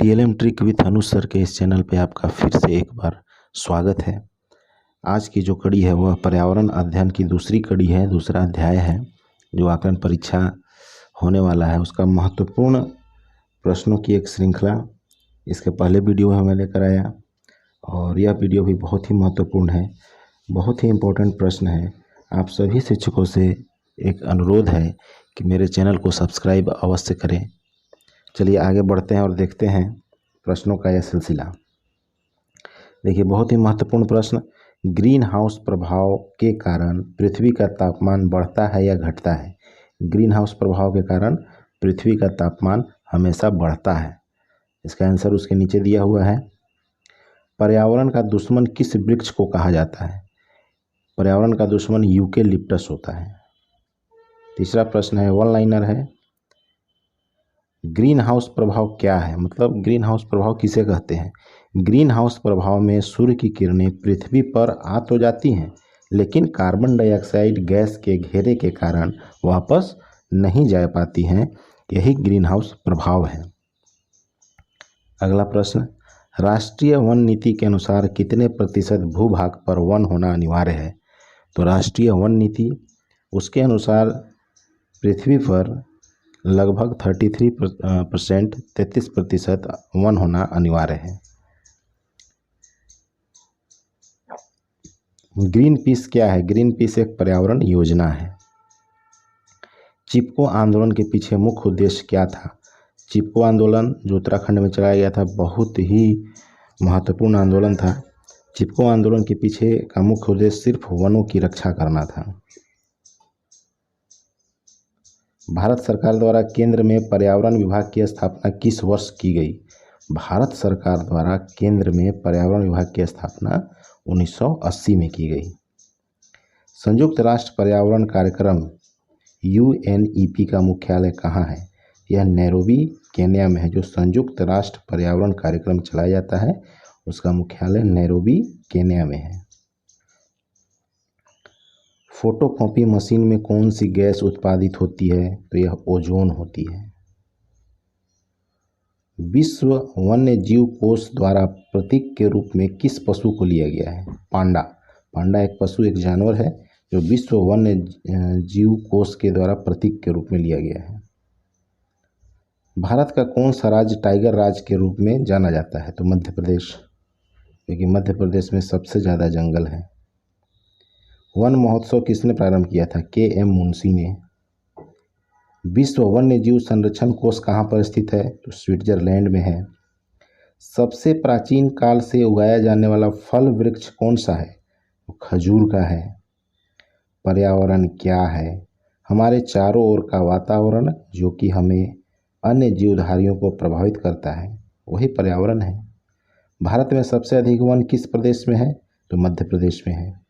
TLM trick with Anuj sir के इस channel पे आपका फिर से एक बार स्वागत है। आज की जो कड़ी है वह पर्यावरण अध्ययन की दूसरी कड़ी है, दूसरा अध्याय है जो आकलन परीक्षा होने वाला है उसका महत्वपूर्ण प्रश्नों की एक श्रृंखला। इसके पहले वीडियो में मैं लेकर आया और यह वीडियो भी बहुत ही महत्वपूर्ण है, बहुत ही इम्पोर्टेंट प्रश्न है। आप सभी शिक्षकों से एक अनुरोध है कि मेरे चैनल को सब्सक्राइब अवश्य करें। चलिए आगे बढ़ते हैं और देखते हैं प्रश्नों का यह सिलसिला। देखिए, बहुत ही महत्वपूर्ण प्रश्न। ग्रीन हाउस प्रभाव के कारण पृथ्वी का तापमान बढ़ता है या घटता है? ग्रीन हाउस प्रभाव के कारण पृथ्वी का तापमान हमेशा बढ़ता है। इसका आंसर उसके नीचे दिया हुआ है। पर्यावरण का दुश्मन किस वृक्ष को कहा जाता है? पर्यावरण का दुश्मन यूकेलिप्टस होता है। तीसरा प्रश्न है, वन लाइनर है। ग्रीन हाउस प्रभाव क्या है? मतलब ग्रीन हाउस प्रभाव किसे कहते हैं? ग्रीन हाउस प्रभाव में सूर्य की किरणें पृथ्वी पर आ तो जाती हैं, लेकिन कार्बन डाइऑक्साइड गैस के घेरे के कारण वापस नहीं जा पाती हैं। यही ग्रीन हाउस प्रभाव है। अगला प्रश्न, राष्ट्रीय वन नीति के अनुसार कितने प्रतिशत भूभाग पर वन होना अनिवार्य है? तो राष्ट्रीय वन नीति उसके अनुसार पृथ्वी पर लगभग 33% वन होना अनिवार्य है। ग्रीन पीस क्या है? ग्रीन पीस एक पर्यावरण योजना है। चिपको आंदोलन के पीछे मुख्य उद्देश्य क्या था? चिपको आंदोलन जो उत्तराखंड में चलाया गया था, बहुत ही महत्वपूर्ण आंदोलन था। चिपको आंदोलन के पीछे का मुख्य उद्देश्य सिर्फ वनों की रक्षा करना था। भारत सरकार द्वारा केंद्र में पर्यावरण विभाग की स्थापना किस वर्ष की गई? भारत सरकार द्वारा केंद्र में पर्यावरण विभाग की स्थापना 1980 में की गई। संयुक्त राष्ट्र पर्यावरण कार्यक्रम UNEP का मुख्यालय कहाँ है? यह नैरोबी केन्या में है। जो संयुक्त राष्ट्र पर्यावरण कार्यक्रम चलाया जाता है उसका मुख्यालय नैरोबी केन्या में है। फोटोकॉपी मशीन में कौन सी गैस उत्पादित होती है? तो यह ओजोन होती है। विश्व वन्य जीव कोष द्वारा प्रतीक के रूप में किस पशु को लिया गया है? पांडा। पांडा एक पशु, एक जानवर है जो विश्व वन्य जीव कोष के द्वारा प्रतीक के रूप में लिया गया है। भारत का कौन सा राज्य टाइगर राज्य के रूप में जाना जाता है? तो मध्य प्रदेश, क्योंकि मध्य प्रदेश में सबसे ज़्यादा जंगल है। वन महोत्सव किसने प्रारंभ किया था? KM मुंशी ने। विश्व वन्य जीव संरक्षण कोष कहाँ पर स्थित है? तो स्विट्जरलैंड में है। सबसे प्राचीन काल से उगाया जाने वाला फल वृक्ष कौन सा है? तो खजूर का है। पर्यावरण क्या है? हमारे चारों ओर का वातावरण जो कि हमें अन्य जीवधारियों को प्रभावित करता है, वही पर्यावरण है। भारत में सबसे अधिक वन किस प्रदेश में है? तो मध्य प्रदेश में है।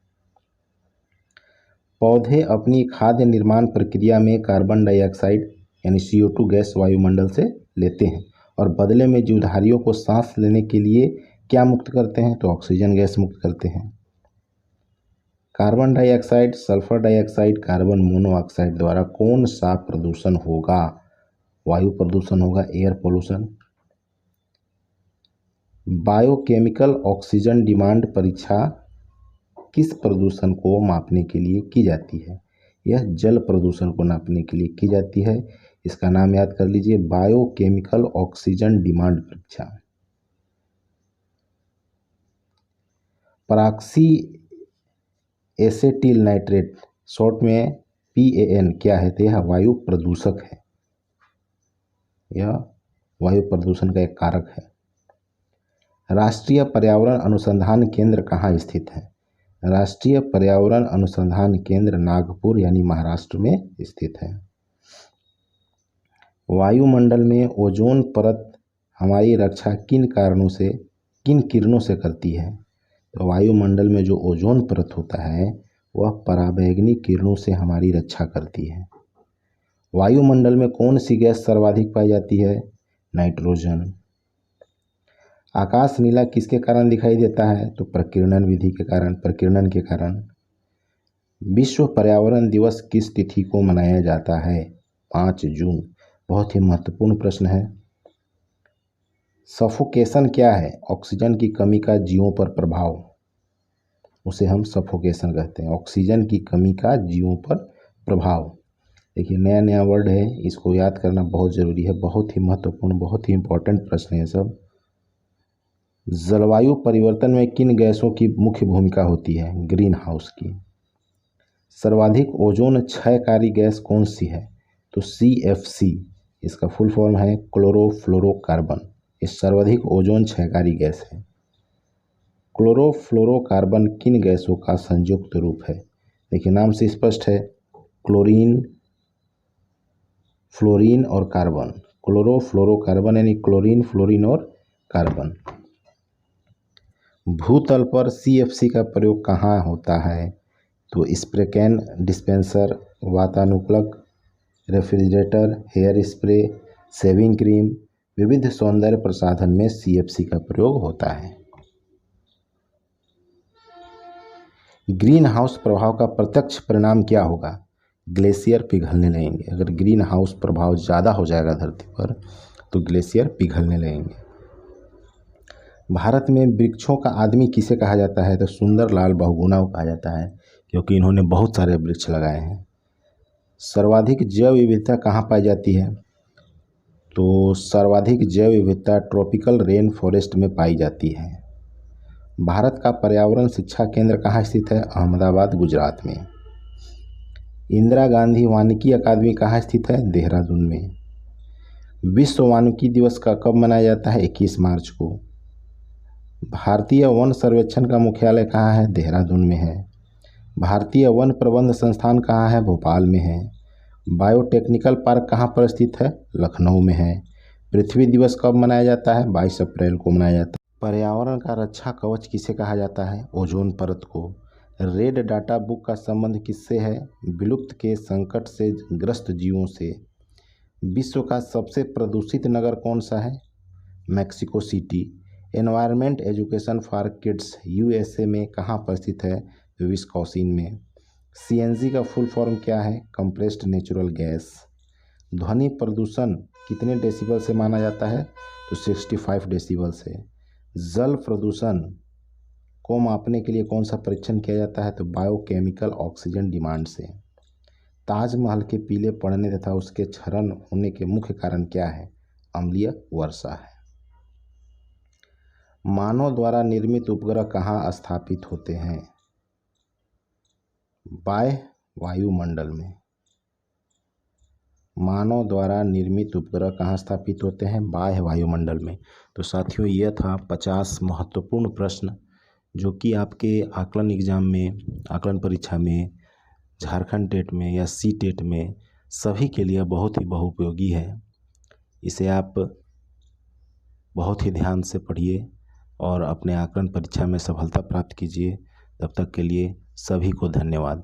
पौधे अपनी खाद्य निर्माण प्रक्रिया में कार्बन डाइऑक्साइड यानी CO2 गैस वायुमंडल से लेते हैं और बदले में जीवधारियों को सांस लेने के लिए क्या मुक्त करते हैं? तो ऑक्सीजन गैस मुक्त करते हैं। Carbon dioxide, sulphur dioxide, carbon monoxide द्वारा कौन सा प्रदूषण होगा? वायु प्रदूषण होगा, air pollution. Biochemical oxygen demand परीक्षा किस प्रदूषण को मापने के लिए की जाती है? यह जल प्रदूषण को नापने के लिए की जाती है। इसका नाम याद कर लीजिए, बायोकेमिकल ऑक्सीजन डिमांड परीक्षा। पराक्सी एसेटिल नाइट्रेट शॉर्ट में PAN क्या है? तो यह वायु प्रदूषक है। यह वायु प्रदूषण का एक कारक है। राष्ट्रीय पर्यावरण अनुसंधान केंद्र कहाँ स्थित है? राष्ट्रीय पर्यावरण अनुसंधान केंद्र नागपुर यानी महाराष्ट्र में स्थित है। वायुमंडल में ओजोन परत हमारी रक्षा किन किरणों से करती है? तो वायुमंडल में जो ओजोन परत होता है वह पराबैंगनी किरणों से हमारी रक्षा करती है। वायुमंडल में कौन सी गैस सर्वाधिक पाई जाती है? नाइट्रोजन। आकाश नीला किसके कारण दिखाई देता है? तो प्रकीर्णन विधि के कारण, प्रकीर्णन के कारण। विश्व पर्यावरण दिवस किस तिथि को मनाया जाता है? 5 जून। बहुत ही महत्वपूर्ण प्रश्न है। सफोकेशन क्या है? ऑक्सीजन की कमी का जीवों पर प्रभाव, उसे हम सफोकेशन कहते हैं। ऑक्सीजन की कमी का जीवों पर प्रभाव। देखिए नया नया वर्ड है, इसको याद करना बहुत ज़रूरी है, बहुत ही महत्वपूर्ण, बहुत ही इम्पोर्टेंट प्रश्न है सब। जलवायु परिवर्तन में किन गैसों की मुख्य भूमिका होती है? ग्रीन हाउस की। सर्वाधिक ओजोन क्षयकारी गैस कौन सी है? तो CFC, इसका फुल फॉर्म है क्लोरोफ्लोरोकार्बन। ये सर्वाधिक ओजोन क्षयकारी गैस है। क्लोरोफ्लोरोकार्बन किन गैसों का संयुक्त रूप है? देखिए नाम से स्पष्ट है, क्लोरीन, फ्लोरीन और कार्बन। क्लोरोफ्लोरोकार्बन यानी क्लोरीन, फ्लोरीन और कार्बन। भूतल पर CFC का प्रयोग कहाँ होता है? तो स्प्रे कैन, डिस्पेंसर, वातानुकूलक, refrigerator, hair spray, shaving cream, विविध सौंदर्य प्रसाधन में CFC का प्रयोग होता है। ग्रीन हाउस प्रभाव का प्रत्यक्ष परिणाम क्या होगा? ग्लेशियर पिघलने लगेंगे। अगर ग्रीन हाउस प्रभाव ज़्यादा हो जाएगा धरती पर तो ग्लेशियर पिघलने लगेंगे। भारत में वृक्षों का आदमी किसे कहा जाता है? तो सुंदरलाल बहुगुणा को कहा जाता है, क्योंकि इन्होंने बहुत सारे वृक्ष लगाए हैं। सर्वाधिक जैव विविधता कहाँ पाई जाती है? तो सर्वाधिक जैव विविधता ट्रॉपिकल रेन फॉरेस्ट में पाई जाती है। भारत का पर्यावरण शिक्षा केंद्र कहाँ स्थित है? अहमदाबाद, गुजरात में। इंदिरा गांधी वानिकी अकादमी कहाँ स्थित है? देहरादून में। विश्व वानिकी दिवस का कब मनाया जाता है? 21 मार्च को। भारतीय वन सर्वेक्षण का मुख्यालय कहाँ है? देहरादून में है। भारतीय वन प्रबंध संस्थान कहाँ है? भोपाल में है। बायोटेक्निकल पार्क कहाँ पर स्थित है? लखनऊ में है। पृथ्वी दिवस कब मनाया जाता है? 22 अप्रैल को मनाया जाता है। पर्यावरण का रक्षा कवच किसे कहा जाता है? ओजोन परत को। रेड डाटा बुक का संबंध किससे है? विलुप्त के संकट से ग्रस्त जीवों से। विश्व का सबसे प्रदूषित नगर कौन सा है? Mexico city. Environment education for kids USA में कहाँ पर स्थित है? विस्कॉसिन में। CNG का फुल फॉर्म क्या है? Compressed natural gas. ध्वनि प्रदूषण कितने डेसिबल से माना जाता है? तो 65 डेसिबल से। जल प्रदूषण को मापने के लिए कौन सा परीक्षण किया जाता है? तो बायोकेमिकल ऑक्सीजन डिमांड से। ताजमहल के पीले पड़ने तथा उसके क्षरण होने के मुख्य कारण क्या है? अम्लीय वर्षा है। मानव द्वारा निर्मित उपग्रह कहाँ स्थापित होते हैं? बाह्य वायुमंडल में। मानव द्वारा निर्मित उपग्रह कहाँ स्थापित होते हैं? बाह्य वायुमंडल में। तो साथियों यह था 50 महत्वपूर्ण प्रश्न जो कि आपके आकलन एग्जाम में, आकलन परीक्षा में, झारखंड टेट में या CTET में सभी के लिए बहुत ही बहुपयोगी है। इसे आप बहुत ही ध्यान से पढ़िए और अपने आकलन परीक्षा में सफलता प्राप्त कीजिए। तब तक के लिए सभी को धन्यवाद।